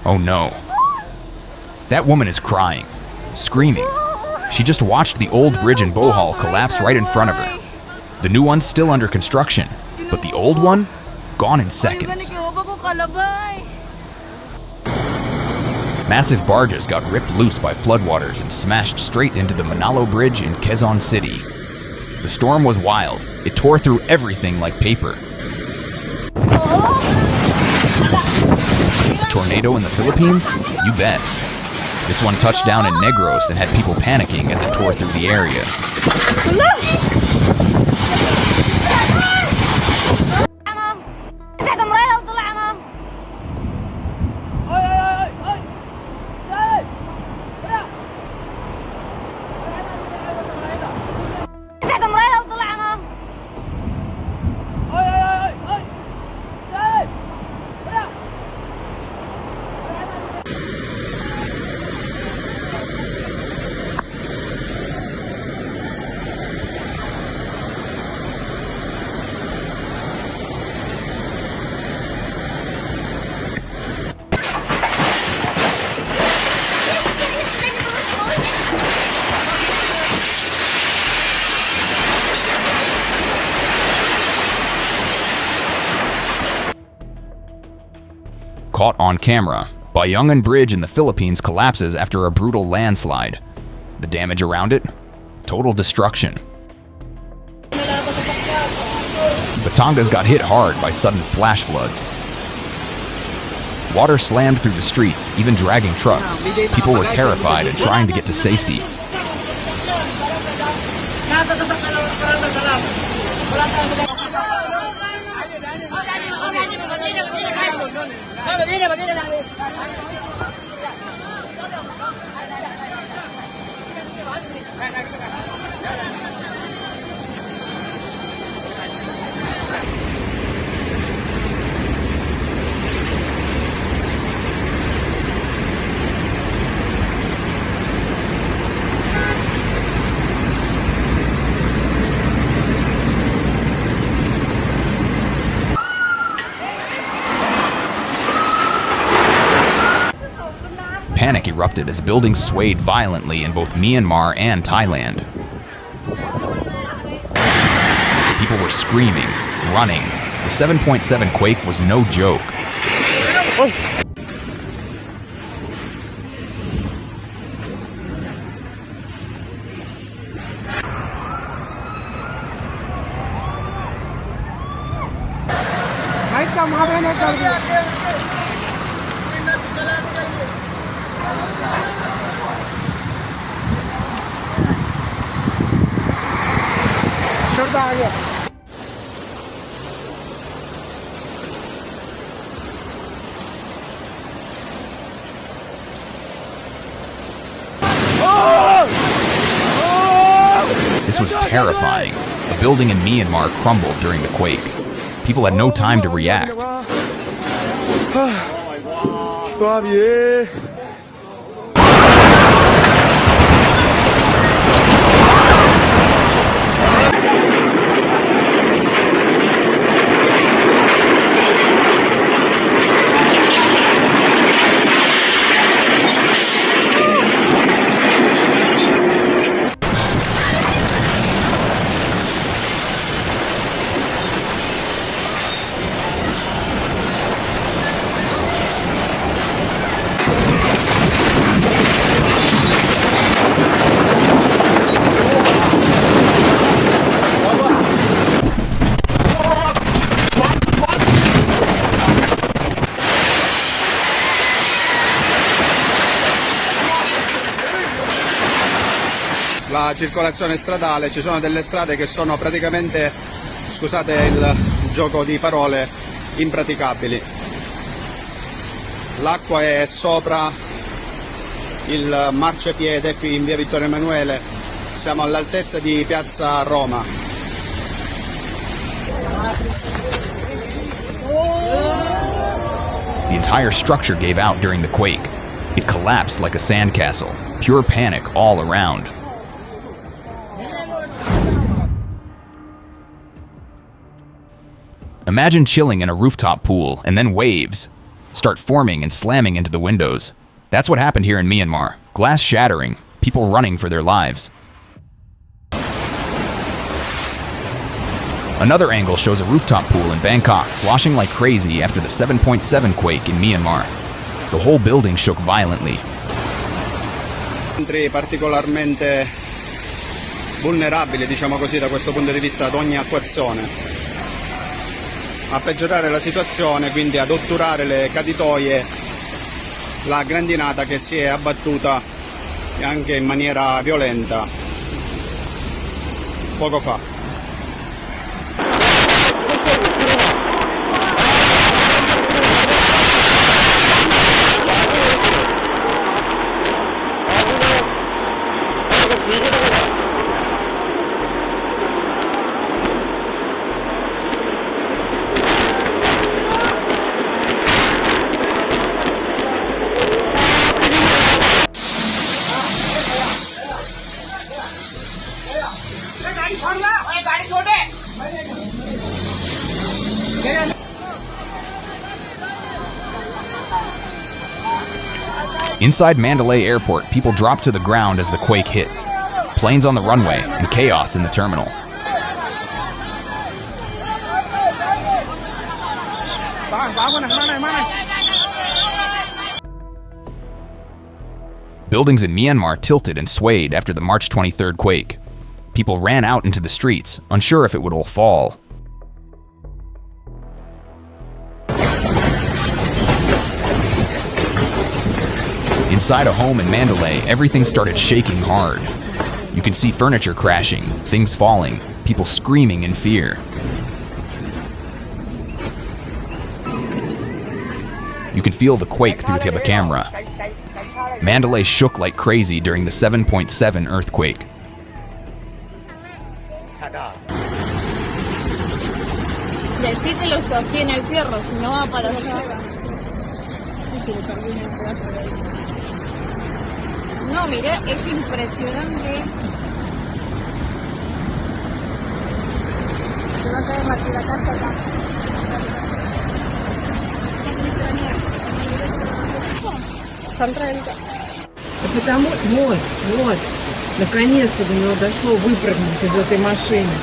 Oh no. That woman is crying, screaming. She just watched the old bridge in Bohol collapse right in front of her. The new one's still under construction, but the old one, gone in seconds. Massive barges got ripped loose by floodwaters and smashed straight into the Manalo Bridge in Quezon City. The storm was wild. It tore through everything like paper. A tornado in the Philippines? You bet. This one touched down in Negros and had people panicking as it tore through the area. Caught on camera, Batangas Bridge in the Philippines collapses after a brutal landslide. The damage around it? Total destruction. Batangas got hit hard by sudden flash floods. Water slammed through the streets, even dragging trucks. People were terrified and trying to get to safety. Panic erupted as buildings swayed violently in both Myanmar and Thailand. People were screaming, running. The 7.7 quake was no joke. This was terrifying. A building in Myanmar crumbled during the quake. People had no time to react. La circolazione stradale, ci sono delle strade che sono praticamente, scusate il gioco di parole, impraticabili. L'acqua è sopra il marciapiede qui in via Vittorio Emanuele, siamo all'altezza di piazza Roma. The entire structure gave out during the quake. It collapsed like a sandcastle. Pure panic all around. Imagine chilling in a rooftop pool and then waves. start forming and slamming into the windows. That's what happened here in Myanmar. Glass shattering, people running for their lives. Another angle shows a rooftop pool in Bangkok sloshing like crazy after the 7.7 quake in Myanmar. The whole building shook violently. Particolarmente vulnerabili, diciamo così, da questo punto di vista ad ogni acquazzone. A peggiorare la situazione, quindi ad otturare le caditoie, la grandinata che si è abbattuta anche in maniera violenta poco fa. Inside Mandalay Airport, people dropped to the ground as the quake hit. Planes on the runway and chaos in the terminal. Buildings in Myanmar tilted and swayed after the March 23rd quake. People ran out into the streets, unsure if it would all fall. Inside a home in Mandalay, everything started shaking hard. You can see furniture crashing, things falling, people screaming in fear. You can feel the quake through the camera. Mandalay shook like crazy during the 7.7 earthquake. Decí que lo sostiene el fierro, si no va para allá. No, mira, es impresionante. Se va a caer la casa acá. Потому вот, наконец-то до него дошло выпрыгнуть из этой машины.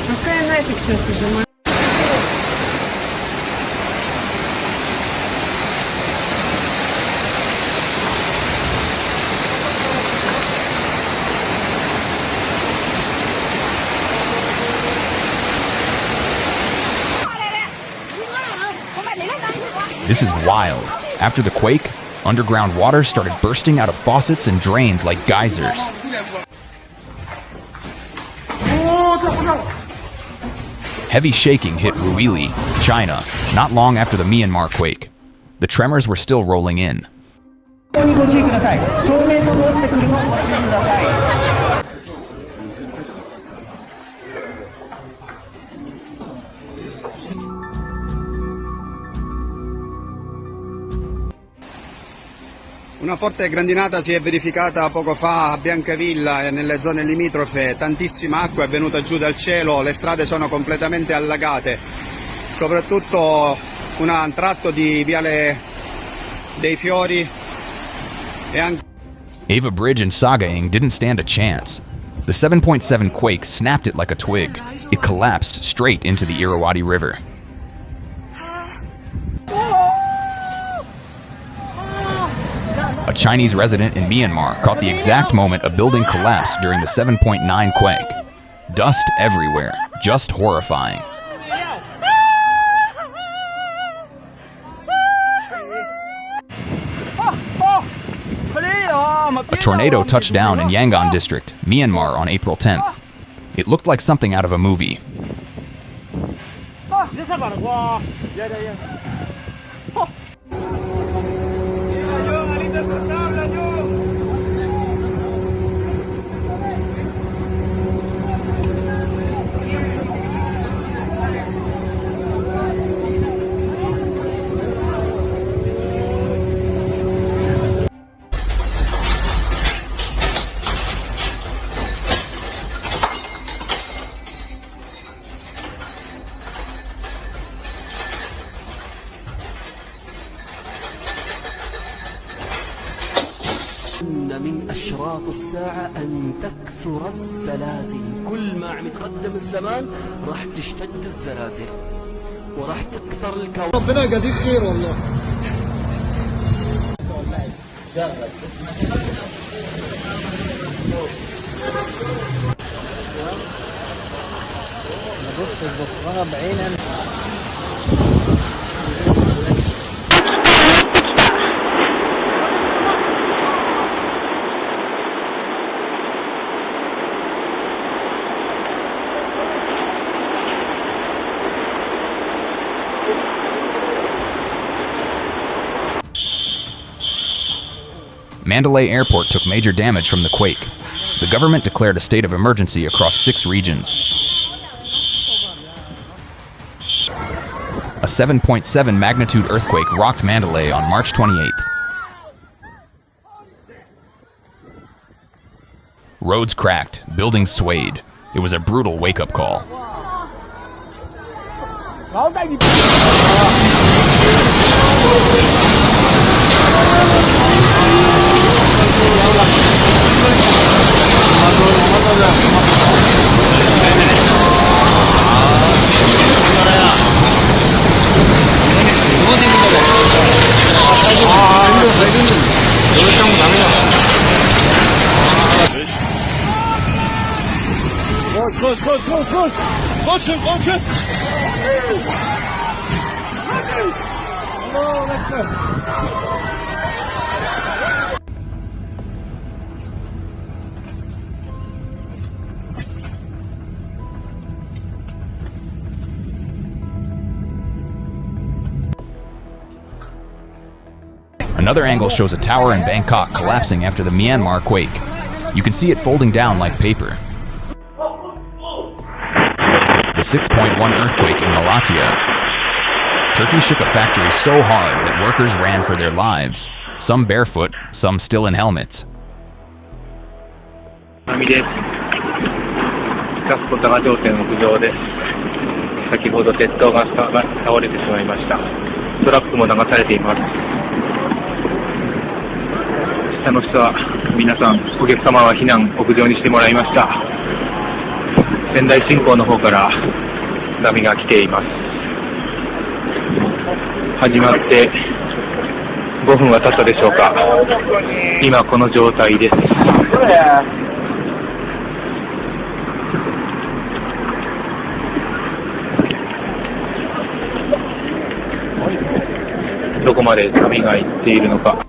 Какая нафиг сейчас уже машина? This is wild. After the quake, underground water started bursting out of faucets and drains like geysers. Heavy shaking hit Ruili, China, not long after the Myanmar quake. The tremors were still rolling in. Una forte grandinata si è verificata poco fa a Biancavilla e nelle zone limitrofe, tantissima acqua è venuta giù dal cielo, le strade sono completamente allagate, soprattutto un tratto di Viale dei Fiori e anche... Ava Bridge in Sagaing didn't stand a chance. The 7.7 quake snapped it like a twig. It collapsed straight into the Irrawaddy River. A Chinese resident in Myanmar caught the exact moment a building collapsed during the 7.9 quake. Dust everywhere, just horrifying. A tornado touched down in Yangon district, Myanmar on April 10th. It looked like something out of a movie. إن من أشراط الساعة أن تكثر الزلازل. كل ما عم يتقدم الزمان راح تشتد الزلازل وراح تكثر الكوارث. ربنا قدير خير والله. بص البطارة بعينها. Mandalay Airport took major damage from the quake. The government declared a state of emergency across 6 regions. A 7.7 magnitude earthquake rocked Mandalay on March 28th. Roads cracked, buildings swayed. It was a brutal wake-up call. Another angle shows a tower in Bangkok collapsing after the Myanmar quake. You can see it folding down like paper. The 6.1 earthquake in Malatya. Turkey shook a factory so hard that workers ran for their lives, some barefoot, some still in helmets. 波です。ガスコタが上天屋上です。先ほど鉄塔が倒れてしまいました。トラックも流されています。下の人は皆さん、お客様は避難屋上にしてもらいました。仙台新港の方から波が来ています。始まって5分は経ったでしょうか。今この状態です。どこまで波が行っているのか。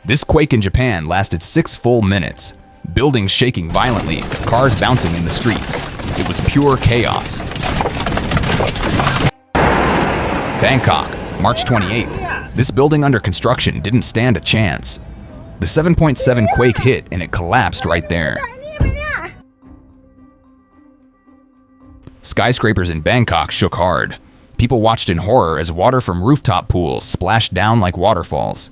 This quake in Japan lasted 6 full minutes. Buildings shaking violently, cars bouncing in the streets. It was pure chaos. Bangkok, March 28th. This building under construction didn't stand a chance. The 7.7 quake hit and it collapsed right there. Skyscrapers in Bangkok shook hard. People watched in horror as water from rooftop pools splashed down like waterfalls.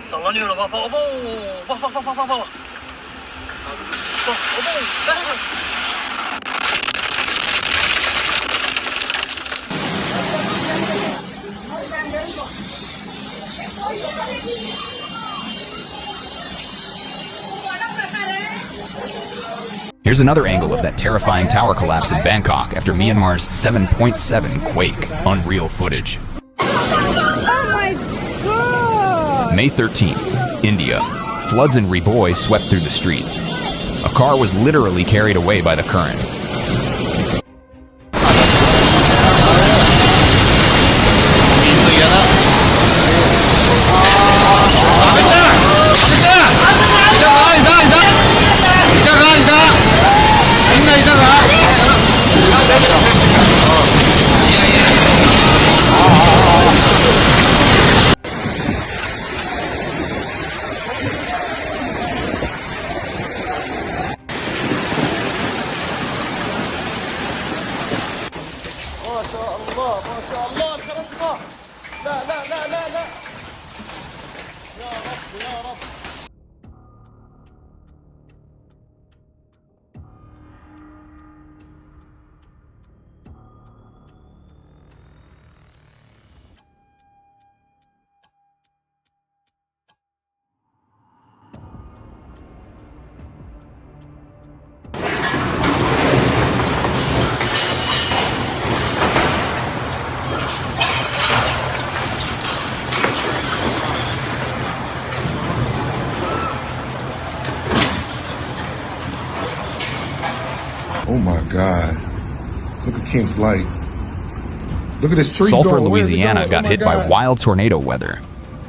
Sallanıyor bak bak bak bak bak bak bak bak. Here's another angle of that terrifying tower collapse in Bangkok after Myanmar's 7.7 quake. Unreal footage. May 13th, India. Floods in Riboy swept through the streets. A car was literally carried away by the current. Oh my God. Look at Kent's Light. Look at this tree. Sulphur, going. Where's it Louisiana going? got Oh my hit by God. wild tornado weather.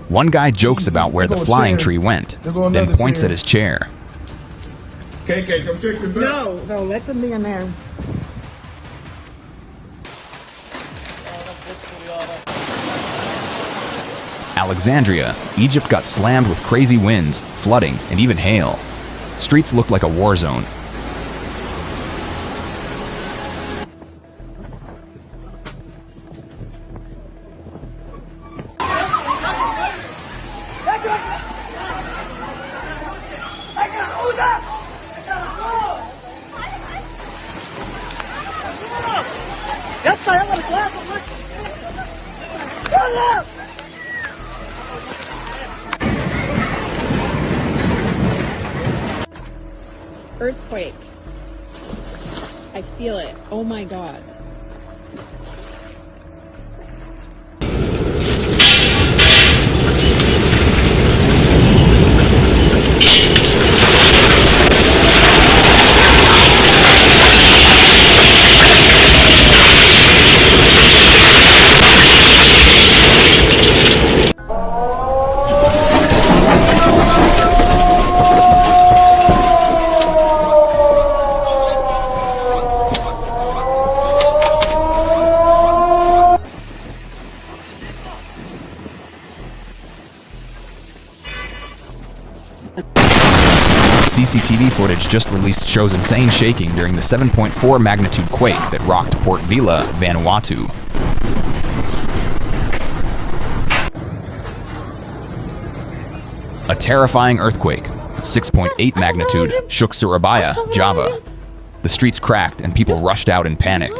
One guy jokes Jesus, about where there the go a flying chair. tree went, There go then another points chair. at his chair. KK, come check this out. No, let them be in there. Alexandria, Egypt got slammed with crazy winds, flooding, and even hail. Streets looked like a war zone. Earthquake. I feel it. Oh my god. CCTV footage just released shows insane shaking during the 7.4 magnitude quake that rocked Port Vila, Vanuatu. A terrifying earthquake, 6.8 magnitude, shook Surabaya, Java. The streets cracked and people rushed out in panic.